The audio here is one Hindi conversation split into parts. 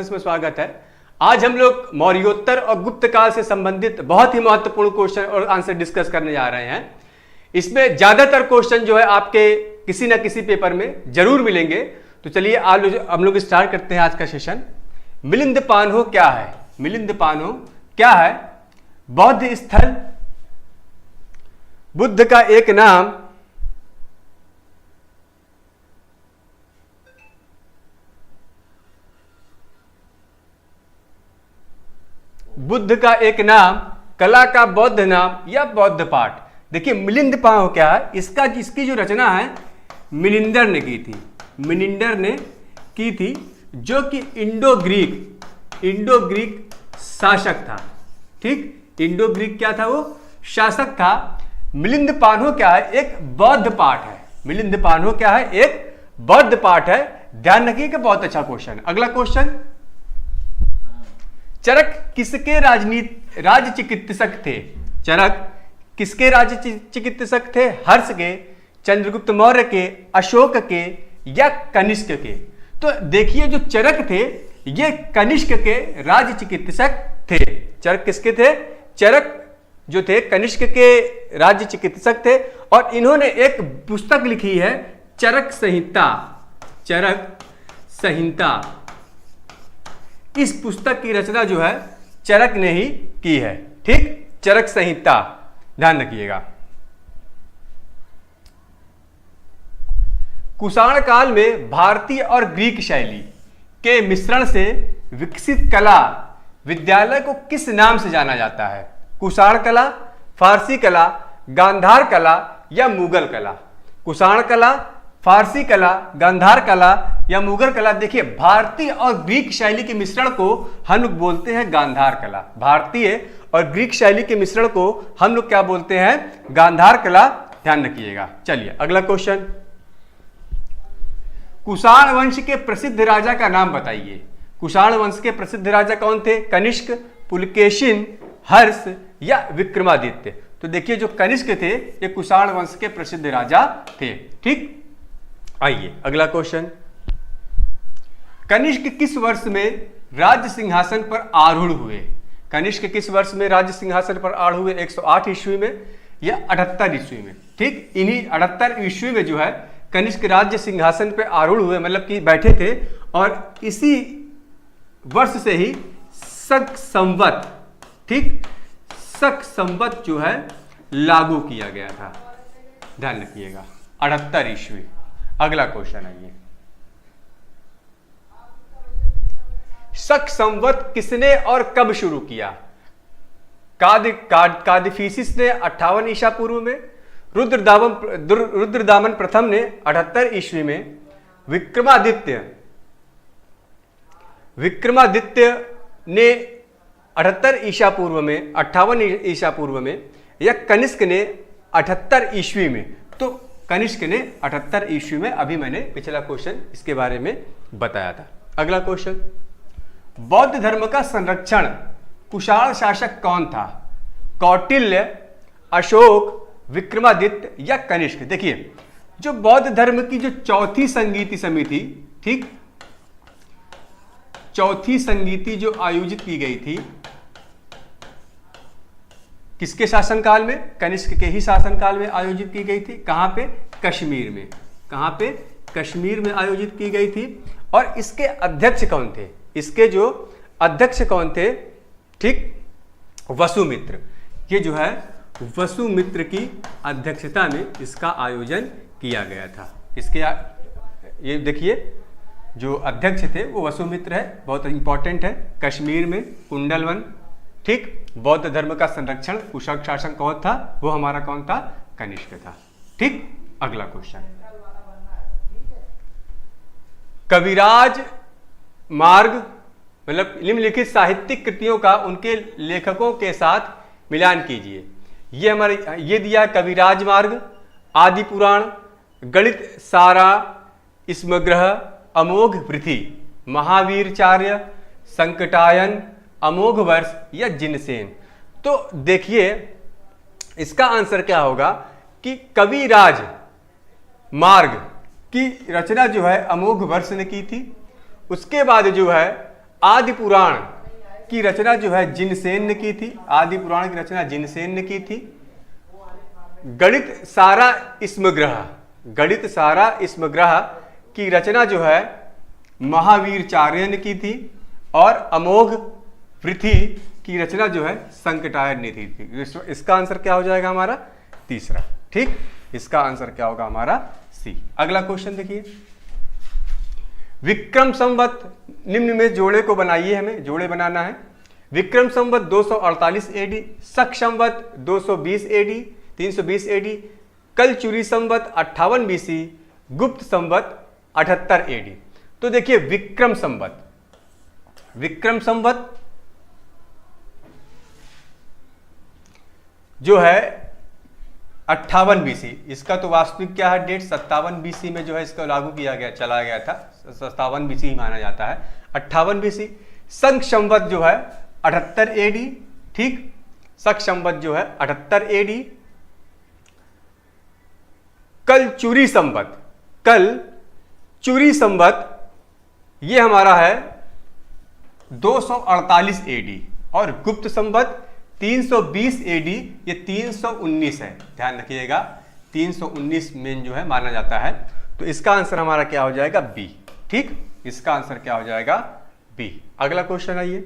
इसमें स्वागत है। आज हम लोग मौर्योत्तर और गुप्त काल से संबंधित बहुत ही महत्वपूर्ण क्वेश्चन और आंसर डिस्कस करने जा रहे हैं। इसमें ज्यादातर क्वेश्चन जो है आपके किसी ना किसी पेपर में जरूर मिलेंगे। तो चलिए आज हम लोग स्टार्ट करते हैं आज का सेशन। मिलिंद पान्हो क्या है? मिलिंद पान्हो क्या है? बौद्ध स्थल, बुद्ध का एक नाम, बुद्ध का एक नाम, कला का बौद्ध नाम या बौद्ध पाठ। देखिए मिलिंद पान्हो क्या है, इसकी जो रचना है मिलिंदर ने की थी। मिलिंदर ने की थी, जो कि इंडो ग्रीक शासक था। ठीक, इंडो ग्रीक क्या था? वो शासक था। मिलिंद पान्हो क्या है? एक बौद्ध पाठ है। मिलिंद पान्हो क्या है? एक बौद्ध पाठ है। ध्यान रखिए कि बहुत अच्छा क्वेश्चन। अगला क्वेश्चन, चरक किसके राज चिकित्सक थे? चरक किसके राज चिकित्सक थे? हर्ष के, चंद्रगुप्त मौर्य के, अशोक के या कनिष्क के? तो देखिए जो चरक थे ये कनिष्क के राज चिकित्सक थे। चरक किसके थे? चरक जो थे कनिष्क के राज्य चिकित्सक थे और इन्होंने एक पुस्तक लिखी है चरक संहिता। चरक संहिता, इस पुस्तक की रचना जो है चरक ने ही की है। ठीक, चरक संहिता, ध्यान रखिएगा। कुषाण काल में भारतीय और ग्रीक शैली के मिश्रण से विकसित कला विद्यालय को किस नाम से जाना जाता है? कुषाण कला, फारसी कला, गांधार कला या मुगल कला? कुषाण कला, फारसी कला, गांधार कला या मुगल कला? देखिए भारतीय और ग्रीक शैली के मिश्रण को हम लोग बोलते हैं गांधार कला। भारतीय और ग्रीक शैली के मिश्रण को हम लोग क्या बोलते हैं? गांधार कला। ध्यान रखिएगा। चलिए अगला क्वेश्चन, कुषाण वंश के प्रसिद्ध राजा का नाम बताइए। कुषाण वंश के प्रसिद्ध राजा कौन थे? कनिष्क, पुलकेशिन, हर्ष या विक्रमादित्य? तो देखिए जो कनिष्क थे ये कुषाण वंश के प्रसिद्ध राजा थे। ठीक, आइए अगला क्वेश्चन, कनिष्क किस वर्ष में राज्य सिंहासन पर आरूढ़ हुए? कनिष्क किस वर्ष में राज्य सिंहासन पर आरूढ़ हुए? 108 ईस्वी में या 78 ईस्वी में? ठीक, इन्हीं 78 ईस्वी में जो है कनिष्क राज्य सिंहासन पर आरूढ़ हुए, मतलब कि बैठे थे। और इसी वर्ष से ही शक संवत, ठीक, शक संवत जो है लागू किया गया था। ध्यान रखिएगा, 78 ईस्वी। अगला क्वेश्चन आइए, शक संवत किसने और कब शुरू किया? कादफीसिस ने 58 ईसा पूर्व में, रुद्रदामन प्रथम ने 78 ईस्वी में, विक्रमादित्य ने 78 ईसा पूर्व में, 58 ईसा पूर्व में, या कनिष्क ने 78 ईस्वी में? तो कनिष्क ने 78 ईस्वी में। अभी मैंने पिछला क्वेश्चन इसके बारे में बताया था। अगला क्वेश्चन, बौद्ध धर्म का संरक्षण कुषाण शासक कौन था? कौटिल्य, अशोक, विक्रमादित्य या कनिष्क? देखिए जो बौद्ध धर्म की जो चौथी संगीति समिति, ठीक, चौथी संगीति जो आयोजित की गई थी किसके शासनकाल में? कनिष्क के ही शासनकाल में आयोजित की गई थी। कहां पे? कश्मीर में। कहां पे? कश्मीर में आयोजित की गई थी। और इसके अध्यक्ष कौन थे? इसके जो अध्यक्ष कौन थे? ठीक, वसुमित्र। ये जो है वसुमित्र की अध्यक्षता में इसका आयोजन किया गया था। ये देखिए जो अध्यक्ष थे वो वसुमित्र है, बहुत इंपॉर्टेंट है। कश्मीर में कुंडलवन। ठीक, बौद्ध धर्म का संरक्षण कुषाण शासक कौन था? वो हमारा कौन था? कनिष्क था। ठीक, अगला क्वेश्चन, कविराज मार्ग, मतलब निम्नलिखित साहित्यिक कृतियों का उनके लेखकों के साथ मिलान कीजिए। ये हमारे ये दिया कविराज मार्ग, आदि पुराण, गणित सारा, स्मग्रह, अमोघ पृथ्वी, महावीरचार्य, संकटायन, अमोघ वर्ष या जिनसेन? तो देखिए इसका आंसर क्या होगा कि कविराज मार्ग की रचना जो है अमोघ वर्ष ने की थी। उसके बाद जो है आदि पुराण की रचना जो है जिनसेन ने की थी। आदि पुराण की रचना जिनसेन ने की थी। गणित सारा स्मग्रह, गणित सारा स्मग्रह की रचना जो है महावीरचार्य ने की थी। और अमोघ पृथ्वी की रचना जो है संकटायन ने की थी। इसका आंसर क्या हो जाएगा हमारा? तीसरा। ठीक, इसका आंसर क्या होगा हमारा? सी। अगला क्वेश्चन देखिए, विक्रम संवत निम्न में जोड़े को बनाइए, हमें जोड़े बनाना है। विक्रम संवत 248 एडी, शक संवत 220 एडी 320 एडी, कलचुरी संवत 58 बीसी, गुप्त संवत 78 एडी। तो देखिए विक्रम संवत, विक्रम संवत जो है 58 बीसी, इसका तो वास्तविक क्या है डेट 57 बीसी में जो है इसको लागू किया गया, चला गया था, 57 बीसी ही माना जाता है, 58 बीसी। शक संवत जो है 78 एडी। ठीक, शक संवत जो है 78 एडी। कल चुरी संवत, कल चुरी संवत ये हमारा है 248 एडी। और गुप्त संवत 320 एडी, ये 319 है, ध्यान रखिएगा 319 में जो है माना जाता है। तो इसका आंसर हमारा क्या हो जाएगा? बी। ठीक, इसका आंसर क्या हो जाएगा? बी। अगला क्वेश्चन आइए,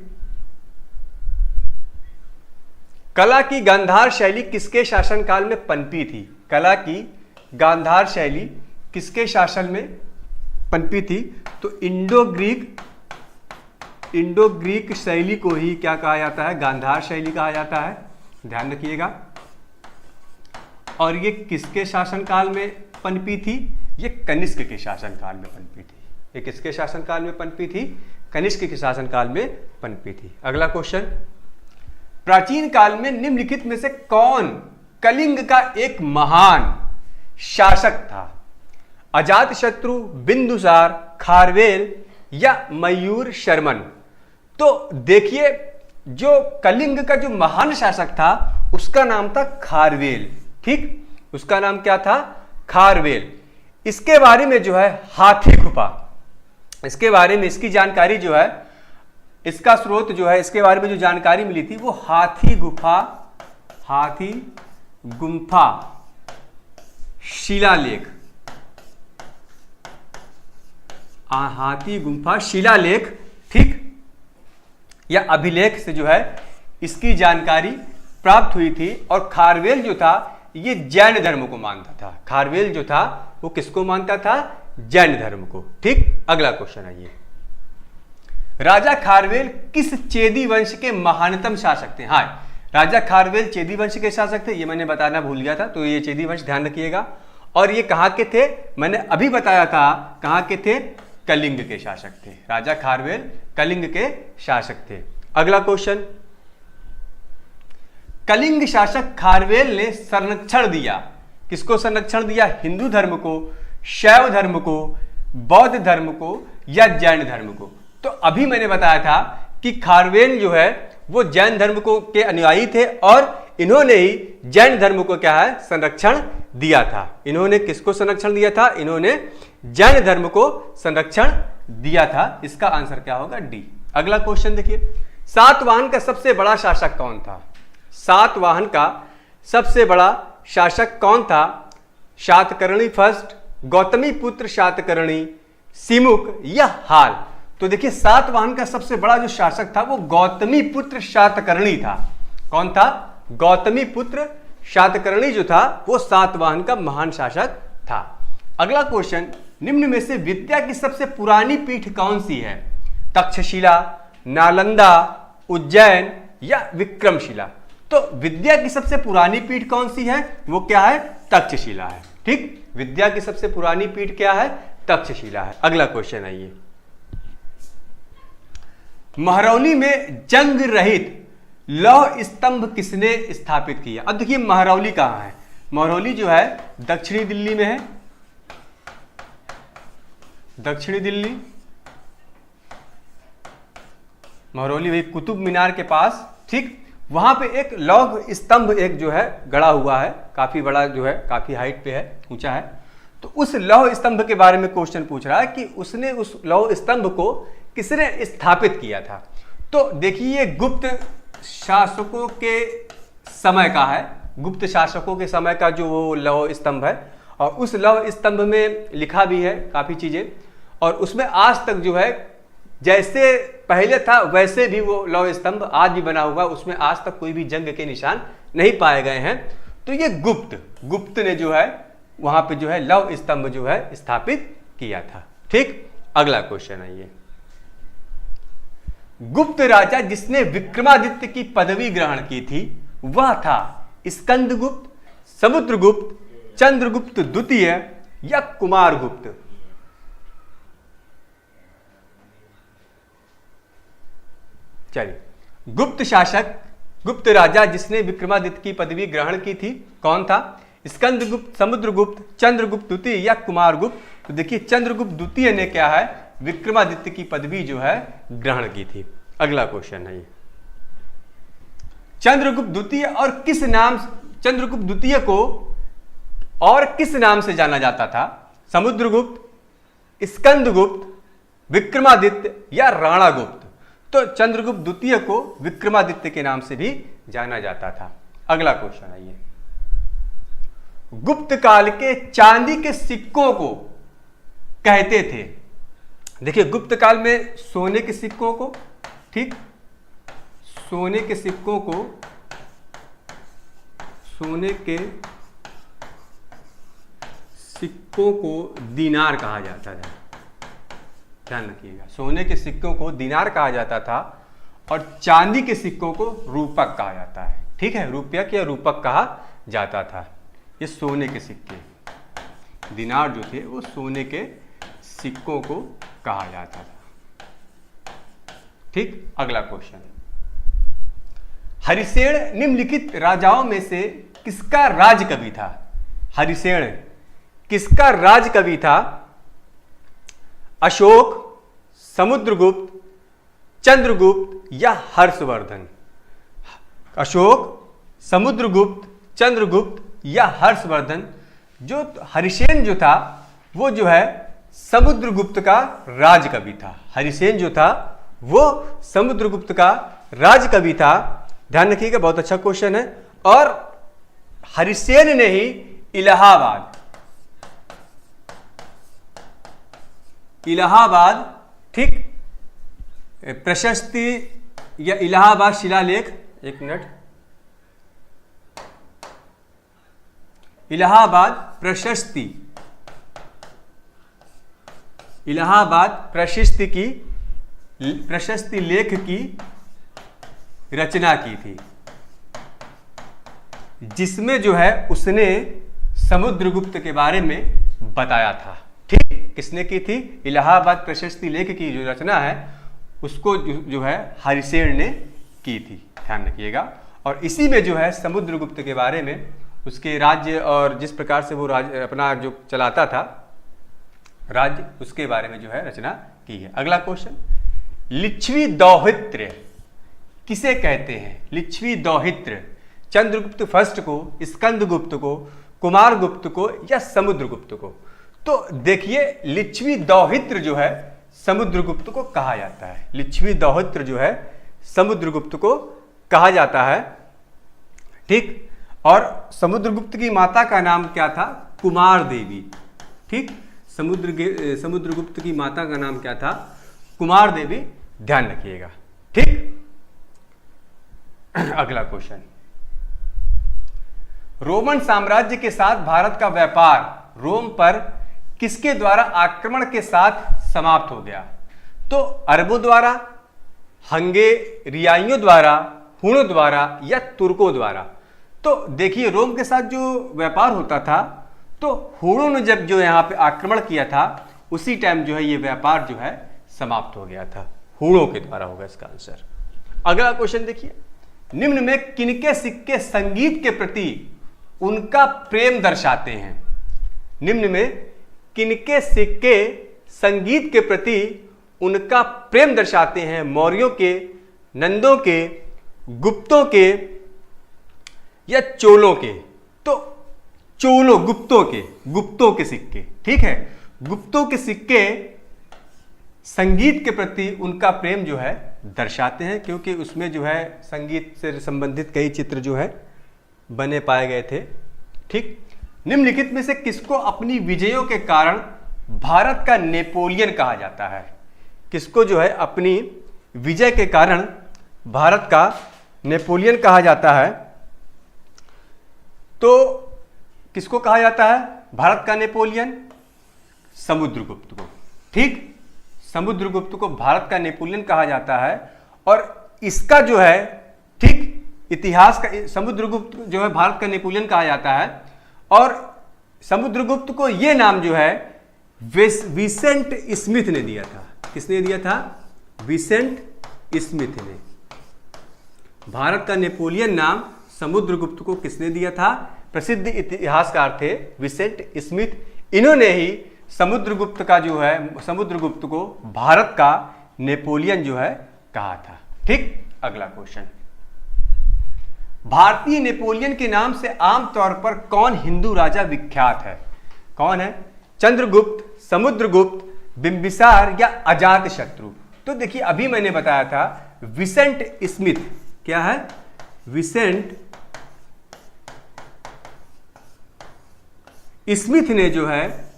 कला की गांधार शैली किसके शासनकाल में पनपी थी? कला की गांधार शैली किसके शासन में पनपी थी? तो इंडो ग्रीक शैली को ही क्या कहा जाता है? गांधार शैली कहा जाता है, ध्यान रखिएगा। और ये किसके शासनकाल में पनपी थी? ये कनिष्क के शासनकाल में पनपी थी। ये किसके शासनकाल में पनपी थी? कनिष्क के शासनकाल में पनपी थी। अगला क्वेश्चन, प्राचीन काल में निम्नलिखित में से कौन कलिंग का एक महान शासक था? अजातशत्रु, बिंदुसार, खारवेल या मयूर शर्मन? तो देखिए जो कलिंग का जो महान शासक था उसका नाम था खारवेल। ठीक, उसका नाम क्या था? खारवेल। इसके बारे में जो है हाथी गुफा, इसके बारे में इसकी जानकारी जो है, इसका स्रोत जो है, इसके बारे में जो जानकारी मिली थी वो हाथी गुफा शिलालेख, हाथी गुफा शिलालेख, ठीक, या अभिलेख से जो है इसकी जानकारी प्राप्त हुई थी। और खारवेल जो था ये जैन धर्म को मानता था। खारवेल जो था वो किसको मानता था? जैन धर्म को। ठीक, अगला क्वेश्चन आइए, राजा खारवेल किस चेदी वंश के महानतम शासक थे? हाँ, राजा खारवेल चेदी वंश के शासक थे, ये मैंने बताना भूल गया था, तो ये चेदी वंश ध्यान रखिएगा। और ये कहाँ के थे? मैंने अभी बताया था, कहाँ के थे? कलिंग के शासक थे। राजा खारवेल कलिंग के शासक थे। अगला क्वेश्चन, कलिंग शासक खारवेल ने संरक्षण दिया, किसको संरक्षण दिया? हिंदू धर्म को, शैव धर्म को, बौद्ध धर्म को या जैन धर्म को? तो अभी मैंने बताया था कि खारवेल जो है वो जैन धर्म को के अनुयायी थे और इन्होंने ही जैन धर्म को क्या है? संरक्षण दिया था। इन्होंने किसको संरक्षण दिया था? इन्होंने जैन धर्म को संरक्षण दिया था। इसका आंसर क्या होगा? डी। अगला क्वेश्चन देखिए, सातवाहन का सबसे बड़ा शासक कौन था? सातवाहन का सबसे बड़ा शासक कौन था? शातकर्णी फर्स्ट, गौतमी पुत्र शातकर्णी, सिमुक या हाल? तो देखिए सातवाहन का सबसे बड़ा जो शासक था वो गौतमी पुत्र शातकर्णी था। कौन था? गौतमी पुत्र शातकर्णी जो था वो सातवाहन का महान शासक था। अगला क्वेश्चन, निम्न में से विद्या की सबसे पुरानी पीठ कौन सी है? तक्षशिला, नालंदा, उज्जैन या विक्रमशिला? तो विद्या की सबसे पुरानी पीठ कौन सी है? वो क्या है? तक्षशिला है। ठीक, विद्या की सबसे पुरानी पीठ क्या है? तक्षशिला है। अगला क्वेश्चन आइए, महरौली में जंग रहित लौह स्तंभ किसने स्थापित किया? अब देखिए महरौली कहां है? महरौली जो है दक्षिणी दिल्ली में है, दक्षिणी दिल्ली, महरौली वही कुतुब मीनार के पास। ठीक, वहां पे एक लौह स्तंभ एक जो है गड़ा हुआ है, काफी बड़ा जो है, काफी हाइट पे है, ऊंचा है। तो उस लौह स्तंभ के बारे में क्वेश्चन पूछ रहा है कि उसने उस लौह स्तंभ को किसने स्थापित किया था। तो देखिए गुप्त शासकों के समय का है, गुप्त शासकों के समय का जो वो लौह स्तंभ है, और उस लौह स्तंभ में लिखा भी है काफ़ी चीज़ें, और उसमें आज तक जो है जैसे पहले था वैसे भी वो लौह स्तंभ आज भी बना हुआ, उसमें आज तक कोई भी जंग के निशान नहीं पाए गए हैं। तो ये गुप्त ने जो है वहां पे जो है लौह स्तंभ जो है स्थापित किया था। ठीक, अगला क्वेश्चन आइए। गुप्त राजा जिसने विक्रमादित्य की पदवी ग्रहण की थी वह था स्कंदगुप्त, समुद्रगुप्त, चंद्रगुप्त द्वितीय या कुमारगुप्त। चलिए, गुप्त शासक, गुप्त राजा जिसने विक्रमादित्य की पदवी ग्रहण की थी कौन था? स्कंदगुप्त, समुद्रगुप्त, चंद्रगुप्त द्वितीय या कुमारगुप्त। तो देखिए चंद्रगुप्त द्वितीय ने क्या है विक्रमादित्य की पदवी जो है ग्रहण की थी। अगला क्वेश्चन है ये, चंद्रगुप्त द्वितीय और किस नाम, चंद्रगुप्त द्वितीय को और किस नाम से जाना जाता था? समुद्रगुप्त, स्कंदगुप्त, विक्रमादित्य या राणागुप्त। तो चंद्रगुप्त द्वितीय को विक्रमादित्य के नाम से भी जाना जाता था। अगला क्वेश्चन आइए, गुप्त काल के चांदी के सिक्कों को कहते थे। देखिए गुप्त काल में सोने के सिक्कों को, ठीक, सोने के सिक्कों को, सोने के सिक्कों को दीनार कहा जाता था। ध्यान रखिएगा, सोने के सिक्कों को दीनार कहा जाता था और चांदी के सिक्कों को रूपक कहा जाता है। ठीक है, रुपयक या रूपक कहा जाता था। ये सोने के सिक्के, दीनार जो थे वो सोने के सिक्कों को कहा जाता था। ठीक, अगला क्वेश्चन, हरिसेन निम्नलिखित राजाओं में से किसका राज कवि था? हरिसेन किसका राज कवि था? अशोक, समुद्रगुप्त, चंद्रगुप्त या हर्षवर्धन। अशोक, समुद्रगुप्त, चंद्रगुप्त या हर्षवर्धन। जो हरिसेन जो था वो जो है समुद्रगुप्त का राजकवि था। हरिसेन जो था वो समुद्रगुप्त का राजकवि था। ध्यान रखिएगा, बहुत अच्छा क्वेश्चन है। और हरिसेन ने ही इलाहाबाद, ठीक, प्रशस्ति या इलाहाबाद शिलालेख, एक मिनट, इलाहाबाद प्रशस्ति, इलाहाबाद प्रशस्ति लेख की रचना की थी, जिसमें जो है उसने समुद्रगुप्त के बारे में बताया था। ठीक, किसने की थी? इलाहाबाद प्रशस्ति लेख की जो रचना है उसको जो है हरिसेन ने की थी। ध्यान रखिएगा। और इसी में जो है समुद्रगुप्त के बारे में, उसके राज्य और जिस प्रकार से वो राज्य अपना जो चलाता था राज्य, उसके बारे में जो है रचना की है। अगला क्वेश्चन, लिच्छवी दौहित्र किसे कहते हैं? लिच्छवी दौहित्र चंद्रगुप्त फर्स्ट को, स्कंदगुप्त को, कुमारगुप्त को या समुद्रगुप्त को? तो देखिए लिच्छवी दौहित्र जो है समुद्रगुप्त को कहा जाता है। लिच्छवी दौहित्र जो है समुद्रगुप्त को कहा जाता है। ठीक, और समुद्रगुप्त की माता का नाम क्या था? कुमार देवी। ठीक, समुद्रगुप्त की माता का नाम क्या था? कुमार देवी। ध्यान रखिएगा। ठीक, अगला क्वेश्चन, रोमन साम्राज्य के साथ भारत का व्यापार रोम पर किसके द्वारा आक्रमण के साथ समाप्त हो गया? तो अरबों द्वारा, हंगेरियाइयों द्वारा, हुणों द्वारा या तुर्कों द्वारा? तो देखिए रोम के साथ जो व्यापार होता था, तो हुणों ने जब जो यहाँ पे आक्रमण किया था उसी टाइम जो है ये व्यापार जो है समाप्त हो गया था। हुणों के द्वारा होगा इसका आंसर। अगला क्वेश्चन देखिए, निम्न में किनके सिक्के संगीत के प्रति उनका प्रेम दर्शाते हैं? निम्न में किनके सिक्के संगीत के प्रति उनका प्रेम दर्शाते हैं? मौर्यों के, नंदों के, गुप्तों के या चोलों के? तो चोलों, गुप्तों के सिक्के, ठीक है। गुप्तों के सिक्के संगीत के प्रति उनका प्रेम जो है दर्शाते हैं, क्योंकि उसमें जो है संगीत से संबंधित कई चित्र जो है बने पाए गए थे, ठीक। निम्नलिखित में से किसको अपनी विजयों के कारण भारत का नेपोलियन कहा जाता है? किसको जो है अपनी विजय के कारण भारत का नेपोलियन कहा जाता है? तो किसको कहा जाता है भारत का नेपोलियन? समुद्रगुप्त को, ठीक। समुद्रगुप्त को भारत का नेपोलियन कहा जाता है। और इसका जो है, ठीक, इतिहास का समुद्रगुप्त जो है भारत का नेपोलियन कहा जाता है। और समुद्रगुप्त को यह नाम जो है विसेंट स्मिथ ने दिया था। किसने दिया था? विसेंट स्मिथ ने। भारत का नेपोलियन नाम समुद्रगुप्त को किसने दिया था? प्रसिद्ध इतिहासकार थे विसेंट स्मिथ। इन्होंने ही समुद्रगुप्त को भारत का नेपोलियन जो है कहा था, ठीक। अगला क्वेश्चन, भारतीय नेपोलियन के नाम से आमतौर पर कौन हिंदू राजा विख्यात है? कौन है? चंद्रगुप्त, समुद्रगुप्त, बिंबिसार या अजातशत्रु? तो देखिए अभी मैंने बताया था विसेंट स्मिथ। क्या है? विसेंट स्मिथ ने जो है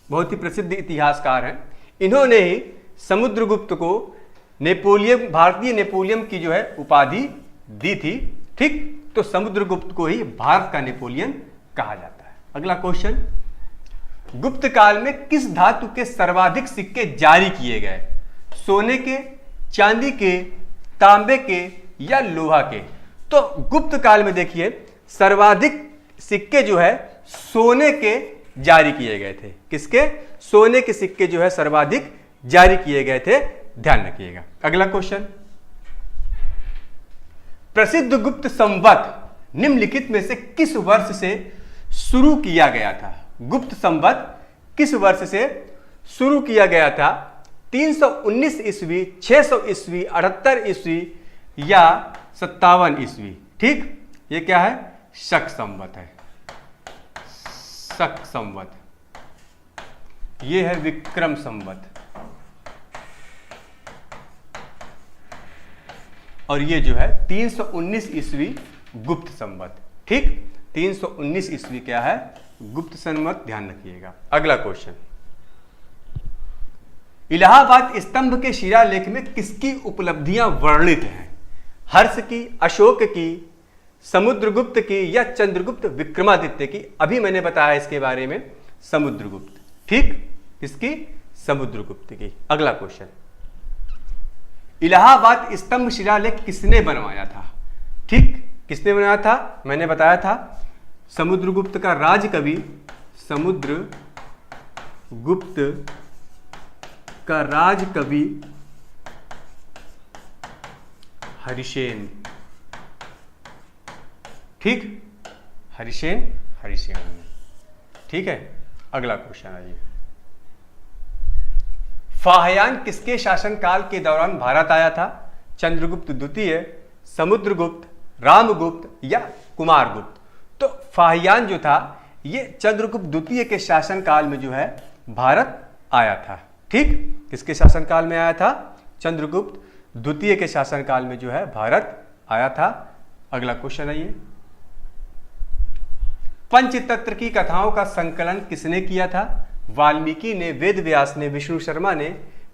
बहुत ही प्रसिद्ध इतिहासकार हैं, इन्होंने ही समुद्रगुप्त को भारतीय नेपोलियन की जो है उपाधि दी थी, ठीक। तो समुद्रगुप्त को ही भारत का नेपोलियन कहा जाता है। अगला क्वेश्चन, गुप्त काल में किस धातु के सर्वाधिक सिक्के जारी किए गए? सोने के, चांदी के, तांबे के या लोहा के? तो गुप्त काल में देखिए सर्वाधिक सिक्के जो है सोने के जारी किए गए थे। किसके? सोने के सिक्के जो है सर्वाधिक जारी किए गए थे, ध्यान रखिएगा। अगला क्वेश्चन, प्रसिद्ध गुप्त संवत निम्नलिखित में से किस वर्ष से शुरू किया गया था? गुप्त संवत किस वर्ष से शुरू किया गया था? 319 ईस्वी, 600 ईस्वी, 78 ईस्वी या 57 ईस्वी, ठीक। ये क्या है? शक संवत है। शक संवत, ये है विक्रम संवत, और ये जो है 319 ईस्वी गुप्त संवत, ठीक। 319 ईस्वी क्या है? गुप्त संवत, ध्यान रखिएगा। अगला क्वेश्चन, इलाहाबाद स्तंभ के शिलालेख में किसकी उपलब्धियां वर्णित हैं? हर्ष की, अशोक की, समुद्रगुप्त की या चंद्रगुप्त विक्रमादित्य की? अभी मैंने बताया इसके बारे में, समुद्रगुप्त, ठीक। किसकी? समुद्रगुप्त की। अगला क्वेश्चन, इलाहाबाद स्तंभ शिलालेख किसने बनवाया था? ठीक, किसने बनाया था? मैंने बताया था समुद्रगुप्त का राजकवि, समुद्रगुप्त का राजकवि हरिसेन, ठीक। हरिसेन, ठीक है। अगला क्वेश्चन आइए, फाहयान किसके शासनकाल के दौरान भारत आया था? चंद्रगुप्त द्वितीय, समुद्रगुप्त, रामगुप्त या कुमारगुप्त? तो फाहयान जो था ये चंद्रगुप्त द्वितीय के शासनकाल में जो है भारत आया था, ठीक। किसके शासनकाल में आया था? चंद्रगुप्त द्वितीय के शासनकाल में जो है भारत आया था। अगला क्वेश्चन आइए, पंचतंत्र की कथाओं का संकलन किसने किया था? वाल्मीकि ने, वेद व्यास ने, विष्णु शर्मा ने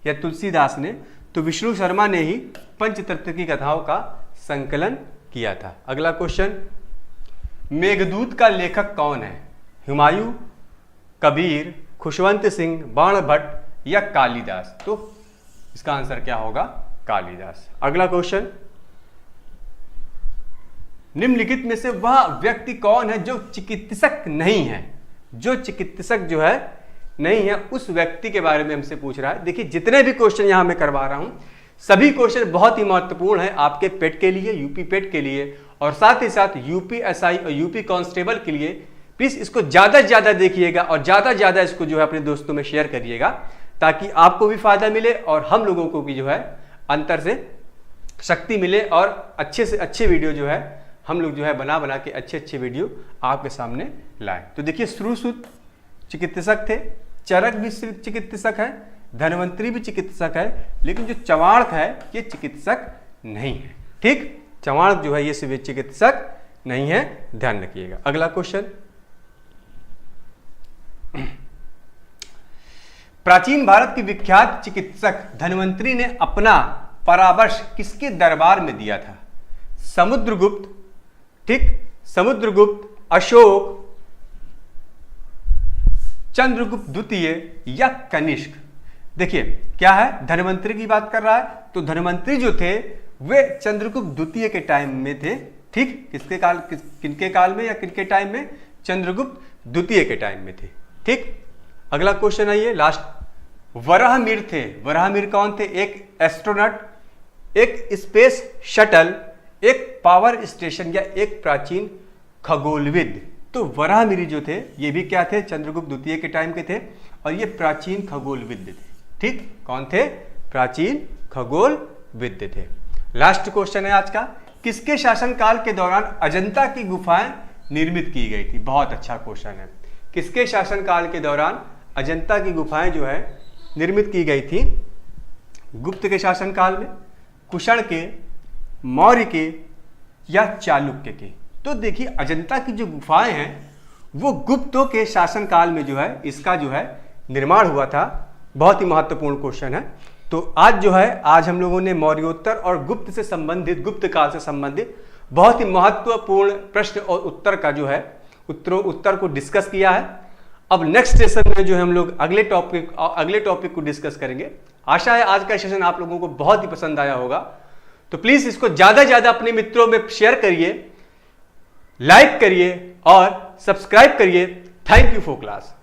या तुलसीदास ने? तो विष्णु शर्मा ने ही पंचतंत्र की कथाओं का संकलन किया था। अगला क्वेश्चन, मेघदूत का लेखक कौन है? हुमायूं, कबीर, खुशवंत सिंह, बाणभट्ट या कालिदास? तो इसका आंसर क्या होगा? कालिदास। अगला क्वेश्चन, निम्नलिखित में से वह व्यक्ति कौन है जो चिकित्सक नहीं है? जो चिकित्सक जो है नहीं है, उस व्यक्ति के बारे में हमसे पूछ रहा है। देखिए जितने भी क्वेश्चन यहां मैं करवा रहा हूं सभी क्वेश्चन बहुत ही महत्वपूर्ण है आपके पेट के लिए, यूपी पेट के लिए, और साथ ही साथ यूपी एसआई और यूपी कांस्टेबल के लिए। प्लीज इसको ज्यादा से ज्यादा देखिएगा और ज्यादा से ज्यादा इसको जो है अपने दोस्तों में शेयर करिएगा, ताकि आपको भी फायदा मिले और हम लोगों को भी जो है अंतर से शक्ति मिले और अच्छे से अच्छे वीडियो जो है हम लोग जो है बना बना के अच्छे अच्छे वीडियो आपके सामने लाए। तो देखिए श्रुश्रुत चिकित्सक थे, चरक भी चिकित्सक है, धन्वंतरी भी चिकित्सक है, लेकिन जो चवाणक है ये चिकित्सक नहीं है। ठीक, चवाणक जो है ये सिर्फ चिकित्सक नहीं है, ध्यान रखिएगा। अगला क्वेश्चन, प्राचीन भारत के विख्यात चिकित्सक धन्वंतरी ने अपना परामर्श किसके दरबार में दिया था? समुद्रगुप्त, ठीक, समुद्रगुप्त, अशोक, चंद्रगुप्त द्वितीय या कनिष्क। देखिए क्या है, धन्वंतरी की बात कर रहा है, तो धन्वंतरी जो थे वे चंद्रगुप्त द्वितीय के टाइम में थे। ठीक, किसके काल, किनके काल में या किनके टाइम में? चंद्रगुप्त द्वितीय के टाइम में थे। ठीक, अगला क्वेश्चन आइए, लास्ट, वराहमिहिर थे। वराहमिहिर कौन थे? एक एस्ट्रोनॉट, एक स्पेस शटल, एक पावर स्टेशन या एक प्राचीन खगोलविद। तो वराहमिहिर जो थे ये भी क्या थे? चंद्रगुप्त द्वितीय के टाइम के थे और ये प्राचीन खगोलविद थे। ठीक, कौन थे? प्राचीन खगोलविद थे। लास्ट क्वेश्चन है आज का, किसके शासनकाल के दौरान अजंता की गुफाएं निर्मित की गई थी? बहुत अच्छा क्वेश्चन है। किसके शासनकाल के दौरान अजंता की गुफाएं जो है निर्मित की गई थी? गुप्त के शासनकाल में, कुषाण के, मौर्य के या चालुक्य के? तो देखिए अजंता की जो गुफाएं हैं वो गुप्तों के शासनकाल में जो है इसका जो है निर्माण हुआ था। बहुत ही महत्वपूर्ण क्वेश्चन है। तो आज जो है, आज हम लोगों ने मौर्योत्तर और गुप्त से संबंधित, गुप्त काल से संबंधित बहुत ही महत्वपूर्ण प्रश्न और उत्तर का जो है उत्तर को डिस्कस किया है। अब नेक्स्ट सेशन में जो है हम लोग अगले टॉपिक को डिस्कस करेंगे। आशा है आज का सेशन आप लोगों को बहुत ही पसंद आया होगा। तो प्लीज इसको ज्यादा ज्यादा अपने मित्रों में शेयर करिए, लाइक करिए और सब्सक्राइब करिए। Thank you for class.